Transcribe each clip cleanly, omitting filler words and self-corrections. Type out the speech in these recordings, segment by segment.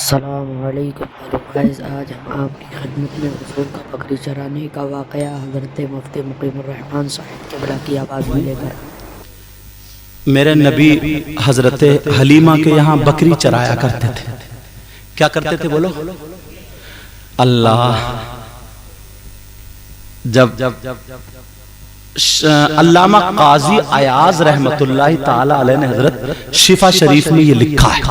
अस्सलामुअलैकुम hello guys, आज हम आपकी खिदमत में हुजूर का बकरी चराने का वाक़या हज़रत मुफ्ती मुक़ीमुर्रहमान साहिब क़िबला की आवाज़ में लेकर। मेरे नबी हजरत हलीमा के यहाँ बकरी चराया करते थे। क्या करते थे बोलो? अल्लाह जब अल्लामा काजी अयाज रहमतुल्लाह ताला अलैह ने हजरत शिफा शरीफ में ये लिखा है,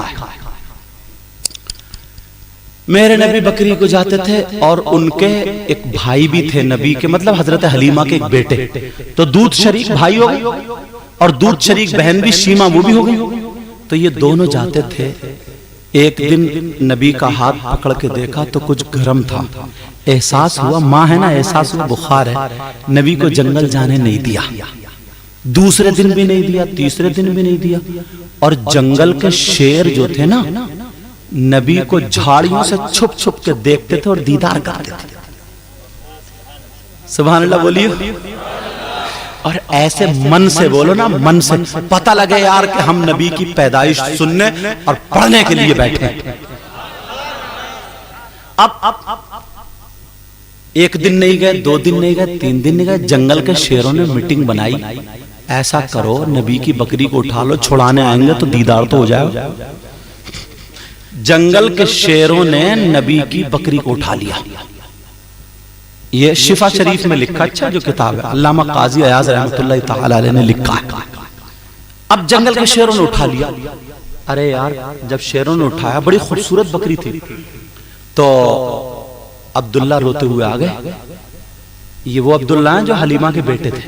मेरे नबी बकरी को जाते थे और उनके एक भाई भी थे नबी के, मतलब हजरत हलीमा के एक बेटे, तो दूध शरीक भाई हो गए और दूध शरीक बहन भी शीमा वो भी हो गई। तो ये दोनों जाते थे। एक दिन नबी का हाथ पकड़ के देखा तो कुछ गर्म था, एहसास हुआ, माँ है ना, एहसास हुआ बुखार है। नबी को जंगल जाने नहीं दिया, दूसरे दिन भी नहीं दिया, तीसरे दिन भी नहीं दिया। और जंगल के शेर जो थे ना, नबी को झाड़ियों से छुप छुप के देखते थे और दीदार करते थे। सुभान अल्लाह बोलिए। और ऐसे मन से बोलो ना, मन से पता लगे यार कि हम नबी की पैदाइश सुनने और पढ़ने के लिए बैठे। अब एक दिन नहीं गए, दो दिन नहीं गए, तीन दिन नहीं गए, जंगल के शेरों ने मीटिंग बनाई, ऐसा करो नबी की बकरी को उठा लो, छुड़ाने आएंगे तो दीदार तो हो जाएगा। जंगल के शेरों ने नबी की बकरी को उठा लिया। ये शिफा शरीफ में लिखा, अच्छा जो किताब है अल्लामा काजी अयाज रहमतुल्लाह ताला अलैह ने लिखा है। अब जंगल के शेरों ने उठा लिया। अरे यार, जब शेरों ने उठाया, बड़ी खूबसूरत बकरी थी, तो अब्दुल्ला रोते हुए आ गए। ये वो अब्दुल्ला हैं जो हलीमा के बेटे थे।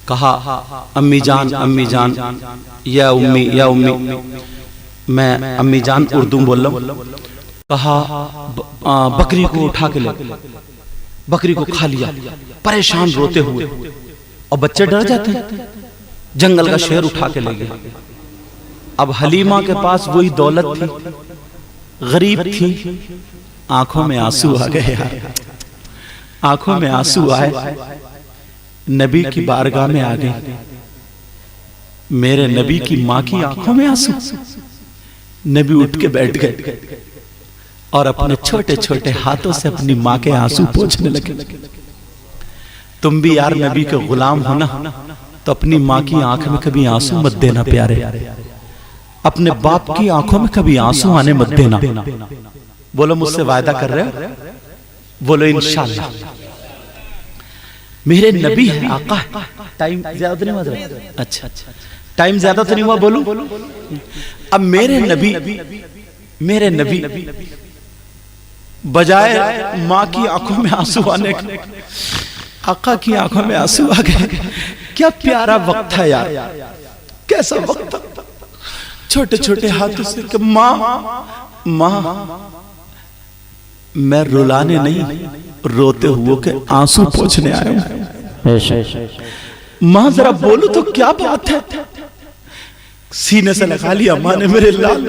कहा, अम्मी जान, या उम्मी। मैं अम्मी जान उर्दू बोल रहा हूं। कहा, बकरी को उठा के ले। बकरी को खा लिया, परेशान रोते हुए। और बच्चे डर जाते हैं, जंगल का शेर उठा के ले गया। अब हलीमा के पास वही दौलत थी, गरीब थी, आंखों में आंसू आ गए यार, आंखों में आंसू आए। नबी की बारगाह में आ गई। मेरे नबी की माँ की आंखों में आंसू। नबी उठ के बैठ गए और अपने छोटे छोटे हाथों से अपनी माँ के आंसू पोंछने लगे। तुम भी यार नबी के गुलाम हो ना, तो अपनी माँ की आंख में कभी आंसू मत देना प्यारे, अपने बाप की आंखों में कभी आंसू आने मत देना। बोलो मुझसे वायदा कर रहे हो? बोलो इंशाल्लाह। मेरे नबी है, आका है। टाइम ज्यादा तो नहीं हुआ? अच्छा, टाइम ज्यादा तो नहीं हुआ? बोलूं? अब मेरे नबी बजाय माँ की आंखों में आंसू आने के, आका की आंखों में आंसू आ गए। क्या प्यारा वक्त है यार, कैसा वक्त। छोटे छोटे हाथों से कि माँ मैं रुलाने नहीं, रोते हुए के आंसू पोंछने आया हूं। माँ जरा बोलो तो क्या बात है। सीने से लगा लिया माँ ने, मेरे लाल,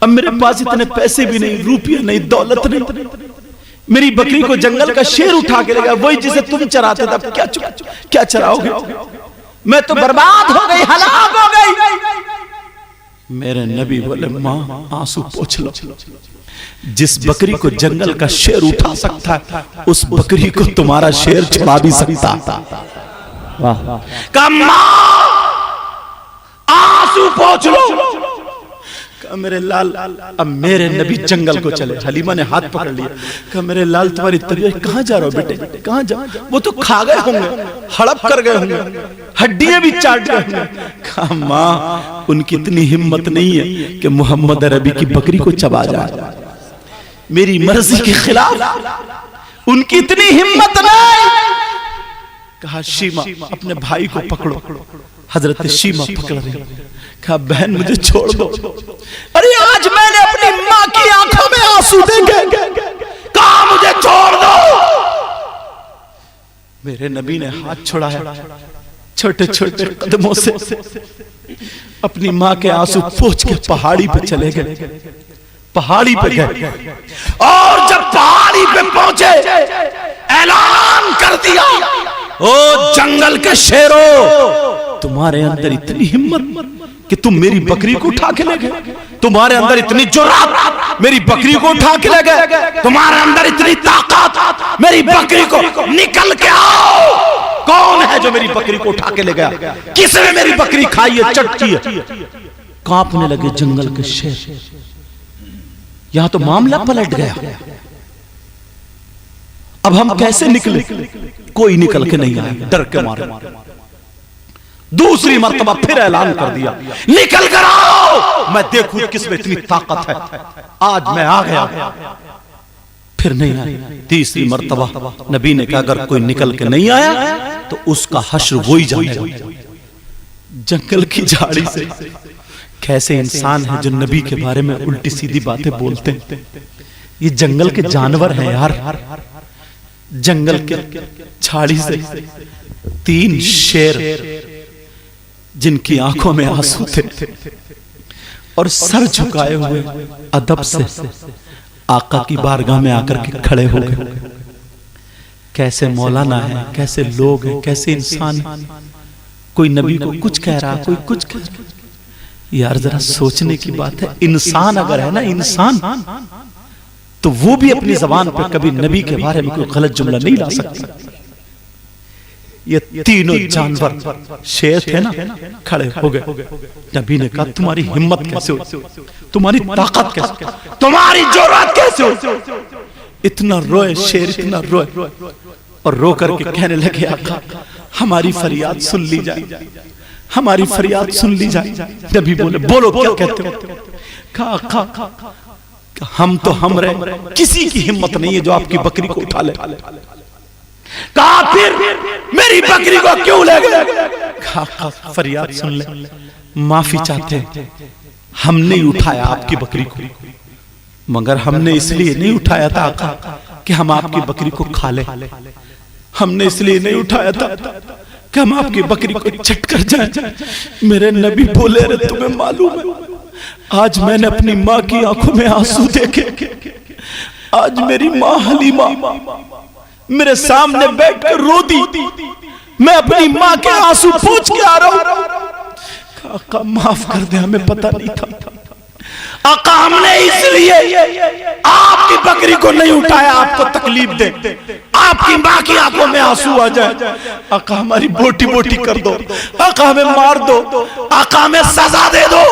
अब मेरे पास इतने पैसे भी नहीं, रुपये नहीं, दौलत नहीं, मेरी बकरी को जंगल का शेर उठा के ले गया, वही जिसे तुम चराते थे, क्या चराओगे? मैं तो बर्बाद हो गई, हलाक हो गई। मेरे नबी बोले, माँ आंसू पोंछ लो। जिस बकरी को जंगल का शेर उठा सकता है, उस बकरी को तुम्हारा शेर छुड़ा भी सकता। आंसू पोंछ लो। मेरे लाल, अब मेरे नबी जंगल को चले। हलीमा ने हाथ पकड़ लिया। कहा, मेरे लाल तुम्हारी तबीयत, कहाँ जा रहे हो बेटे, कहाँ जा? वो तो खा गए होंगे, हड़प कर गए होंगे, हड्डियां भी चाट गए होंगे। कहा, माँ उनकी इतनी हिम्मत नहीं है कि मोहम्मद अरबी की बकरी को चबा जाए, मेरी मर्जी के खिलाफ उनकी इतनी हिम्मत नहीं। कहा, शीमा अपने भाई को पकड़ो। हजरत शीमा पकड़ रही। कहा, बहन मुझे छोड़ दो। अरे आज मैंने अपनी माँ की आंखों में आंसू देखे। कहा, मुझे छोड़ दो। मेरे नबी ने हाथ छुड़ाया, छोटे छोटे कदमों से अपनी माँ के आंसू पोंछ के पहाड़ी पे चले गए। पहाड़ी पे गए और जब पहाड़ी पे पहुंचे, ऐलान कर दिया, ओ जंगल के शेरों, तुम्हारे अंदर इतनी हिम्मत कि तुम मेरी बकरी को उठा के ले गए, तुम्हारे अंदर इतनी जुर्रत मेरी बकरी को उठा के ले गए। तुम्हारे अंदर इतनी ताकत, मेरी बकरी को निकल के आओ। कौन है जो मेरी बकरी को उठा के ले गया? किसने मेरी बकरी खाई है, चटकी है? कांपने लगे जंगल के शेर। यहां तो मामला पलट गया। अब हम कैसे निकले? कोई निकल के नहीं आया, डर के मारे। दूसरी मर्तबा फिर ऐलान कर दिया, निकल कर आओ, मैं देखूं किसमें इतनी ताकत है। आज मैं आ गया। फिर नहीं आया। तीसरी मर्तबा नबी ने कहा, अगर कोई निकल के नहीं आया तो उसका हश्र वो ही जाएगा। जंगल की झाड़ी से कैसे इंसान है जो नबी के बारे में उल्टी सीधी बातें बोलते हैं। ये जंगल के जानवर हैं यार। जंगल के झाड़ी से 3 शेर जिनकी आंखों में आंसू थे और सर झुकाए हुए अदब से आका की बारगाह में आकर के खड़े हो गए। कैसे मौलाना है, कैसे लोग हैं, कैसे इंसान है। कोई नबी को कुछ कह रहा, कोई कुछ कह रहा। यार जरा सोचने की बात है। इंसान अगर है ना, इंसान, तो वो भी अपनी जबान पर कभी नबी के बारे में कोई गलत जुमला नहीं ला सकता। ये तीनों जानवर शेर थे ना, खड़े हो गए। नबी ने कहा, तुम्हारी हिम्मत कैसे हो, तुम्हारी ताकत कैसे, तुम्हारी जुर्रत कैसे हो? इतना रोए शेर, इतना रोए और रो करके कहने लगे, आका हमारी फरियाद सुन ली जाए, हमारी फरियाद सुन ली जाए। नबी बोले, बोलो क्या कहते हो? कहा, हम तो हम रहे, किसी की हिम्मत नहीं है जो आपकी बकरी को उठा ले। कहा, फिर मेरी बकरी को क्यों ले गए? कहा, फरियाद सुन ले, माफी चाहते हैं। हमने उठाया आपकी बकरी को, मगर हमने इसलिए नहीं उठाया था आका कि हम आपकी बकरी को खा ले। हमने इसलिए नहीं उठाया था कि हम आपकी बकरी को चट कर जाए। मेरे नबी बोले, अरे तुम्हें मालूम है, आज मैंने अपनी माँ की आंखों में आंसू देखे। आज मेरी माँ हलीमा मेरे सामने बैठकर रो दी। मैं अपनी माँ के आंसू पोंछ के आ रहा हूं। आका माफ कर दे, हमें पता नहीं था। आका हमने इसलिए आपकी बकरी को नहीं उठाया आपको तकलीफ दे, आपकी माँ की आंखों में आंसू आ जाए। आका हमारी बोटी बोटी कर दो, आका हमें मार दो, आका हमें सजा दे दो।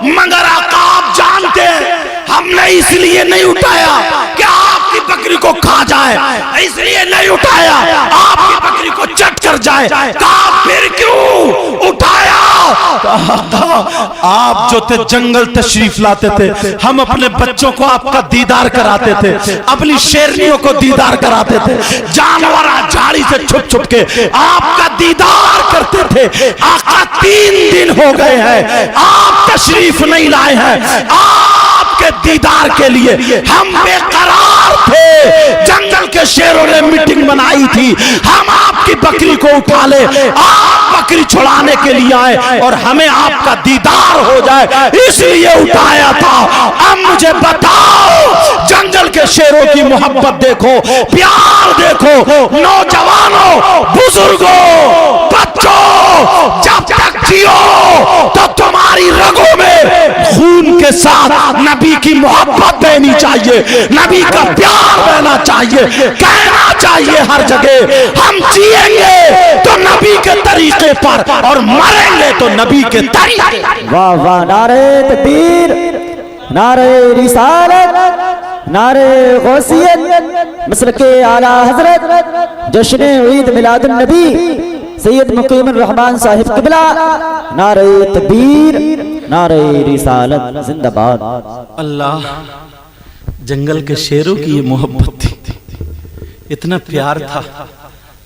मगर आका आप जानते हैं हमने इसलिए नहीं उठाया कि आपकी बकरी को खा जाए, इसलिए नहीं उठाया आपकी बकरी को चट कर जाए। कहा, फिर क्यों उठाया? आप जो थे जंगल तशरीफ लाते थे, हम अपने बच्चों को आपका दीदार कराते थे, अपनी शेरनियों को दीदार कराते थे, जानवर झाड़ी से छुप छुप के आपका दीदार करते थे। आका 3 दिन हो गए हैं आप तशरीफ नहीं लाए हैं। आपके दीदार के लिए हम बेकरार थे। जंगल के शेरों ने मीटिंग बनाई थी, हम आपकी बकरी को उठा ले, आप बकरी छुड़ाने के लिए आए और हमें आपका दीदार हो जाए, इसलिए उठाया था। अब मुझे बताओ, जंगल के शेरों की मोहब्बत देखो, प्यार देखो। नौजवानों, बुजुर्गों, बच्चों, जब तक जियो तो तुम्हारी रगों में खून के साथ नबी की मोहब्बत बहनी चाहिए, नबी का प्यार बहना चाहिए, कहना चाहिए हर जगह, हम जिएंगे तो नबी के तरीके पर और मरेंगे तो नबी के तरीके। वाह वाह, नारे तकबीर, नारे रिसालत, नारे गौसियत, मसलके आला हजरत, जश्न ईद मिलादुन नबी सैयद मुकीमुर रहमान साहिब क़िबला, नारे तकबीर, नारे रिसालत, जिंदाबाद। अल्लाह, जंगल के शेरों की ये मोहब्बत थी, इतना प्यार था।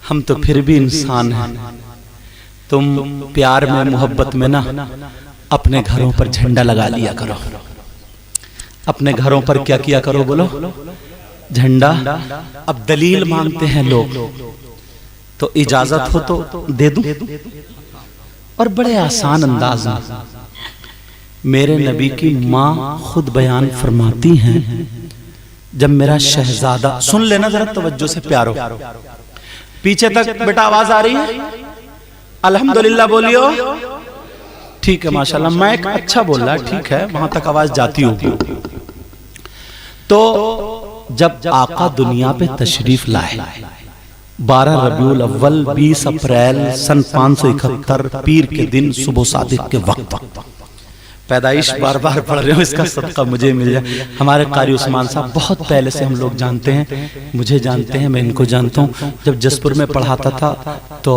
हम तो फिर भी इंसान हैं। तुम प्यार में, मोहब्बत में ना अपने घरों पर झंडा लगा लिया करो। अपने घरों पर क्या किया करो, बोलो, झंडा। अब दलील मांगते हैं लोग, तो इजाजत हो तो दे दूं। और बड़े आसान अंदाज में मेरे नबी की माँ खुद बयान फरमाती हैं, जब मेरा शहजादा, सुन लेना जरा तवज्जो से प्यारो, पीछे तक बेटा आवाज आ रही है? अल्हम्दुलिल्लाह बोलियो। ठीक है, माशाल्लाह, मैं अच्छा बोल रहा, ठीक है, वहां तक आवाज जाती होगी। तो जब आका दुनिया पे तशरीफ लाए 12 रबीउल अव्वल 20 अप्रैल सन 571 पीर के दिन सुबह सादिक के वक्त, पैदाइश बार बार पढ़ रहे हो, इसका सदका मुझे मिल जाए। हमारे कारी उस्मान साहब बहुत पहले से हम लोग जानते हैं, मुझे जानते हैं, मैं इनको जानता हूँ। जब जसपुर में पढ़ाता था तो